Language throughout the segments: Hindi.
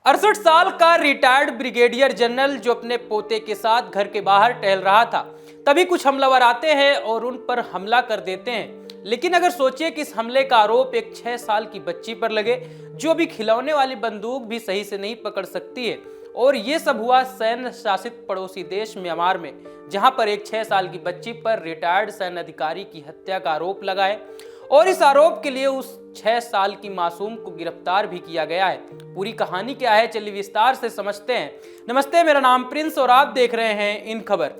68 साल का रिटायर्ड ब्रिगेडियर जनरल जो अपने पोते के साथ घर के बाहर टहल रहा था, तभी कुछ हमलावर आते हैं और उन पर हमला कर देते हैं। लेकिन अगर सोचिए कि इस हमले का आरोप एक 6 साल की बच्ची पर लगे, जो अभी खिलौने वाली बंदूक भी सही से नहीं पकड़ सकती है। और ये सब हुआ सैन्य शासित पड़ोसी देश म्यांमार में, जहां पर एक 6 साल की बच्ची पर रिटायर्ड सैन्य अधिकारी की हत्या का आरोप लगा है और इस आरोप के लिए उस 6 साल की मासूम को गिरफ्तार भी किया गया है। पूरी कहानी क्या है, चलिए विस्तार से समझते हैं। नमस्ते, मेरा नाम प्रिंस और आप देख रहे हैं इन खबर।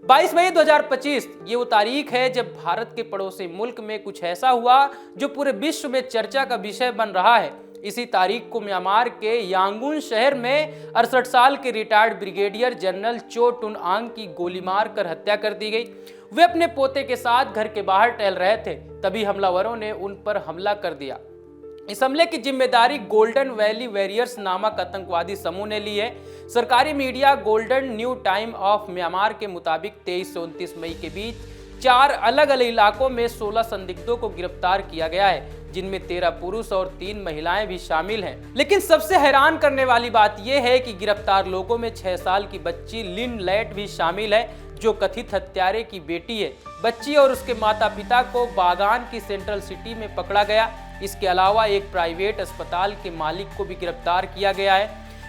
22 मई 2025 ये वो तारीख है जब भारत के पड़ोसी मुल्क में कुछ ऐसा हुआ जो पूरे विश्व में चर्चा का विषय बन रहा है। इसी तारीख को म्यांमार के यांगून शहर में 68 साल के रिटायर्ड ब्रिगेडियर जनरल चो टुन आंग की गोली मार कर हत्या कर दी गई। वे अपने पोते के साथ घर के बाहर टहल रहे थे, तभी हमलावरों ने उन पर हमला कर दिया। इस हमले की जिम्मेदारी गोल्डन वैली वॉरियर्स नामक आतंकवादी समूह ने ली है। सरकारी media golden new time of Myanmar के मुताबिक 23 से 29 मई के बीच 4 अलग अलग इलाकों में 16 संदिग्धों को गिरफ्तार किया गया है, जिनमें 13 पुरुष और 3 महिलाएं भी शामिल हैं। लेकिन सबसे हैरान करने वाली बात यह है कि गिरफ्तार लोगों में 6 साल की बच्ची लिन लैट भी शामिल है, जो कथित हत्यारे की बेटी है। बच्ची और उसके माता पिता को बागान की सेंट्रल सिटी में पकड़ा गया। इसके अलावा एक प्राइवेट अस्पताल के मालिक को भी गिरफ्तार किया गया है,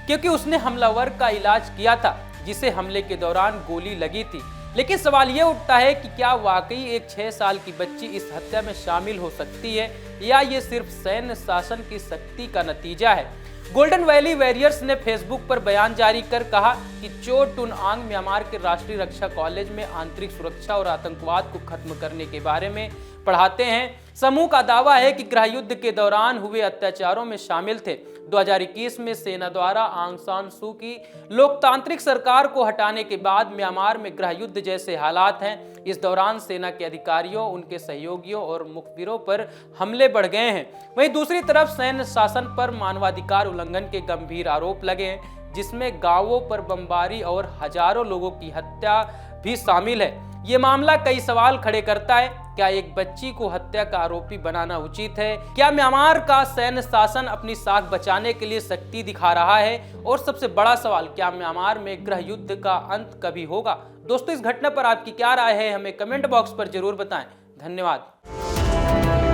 क्योंकि उसने हमलावर का इलाज किया था, जिसे हमले के दौरान गोली लगी थी। लेकिन सवाल यह उठता है कि क्या वाकई एक 6 साल की बच्ची इस हत्या में शामिल हो सकती है, या ये सिर्फ सैन्य शासन की शक्ति का नतीजा है। गोल्डन वैली वॉरियर्स ने फेसबुक पर बयान जारी कर कहा कि चो टुन आंग म्यांमार के राष्ट्रीय रक्षा कॉलेज में आंतरिक सुरक्षा और आतंकवाद को खत्म करने के बारे में पढ़ाते हैं। समूह का दावा है कि गृह युद्ध के दौरान हुए अत्याचारों में शामिल थे। 2021 में सेना द्वारा आंग सान सू की लोकतांत्रिक सरकार को हटाने के बाद म्यांमार में गृह युद्ध जैसे हालात हैं। इस दौरान सेना के अधिकारियों, उनके सहयोगियों और मुखबिरों पर हमले बढ़ गए हैं। वहीं दूसरी तरफ सैन्य शासन पर मानवाधिकार उल्लंघन के गंभीर आरोप लगे हैं, जिसमें गांवों पर बमबारी और हजारों लोगों की हत्या भी शामिल है। ये मामला कई सवाल खड़े करता है। क्या एक बच्ची को हत्या का आरोपी बनाना उचित है? क्या म्यांमार का सैन्य शासन अपनी साख बचाने के लिए शक्ति दिखा रहा है? और सबसे बड़ा सवाल, क्या म्यांमार में गृह युद्ध का अंत कभी होगा? दोस्तों, इस घटना पर आपकी क्या राय है, हमें कमेंट बॉक्स पर जरूर बताएं। धन्यवाद।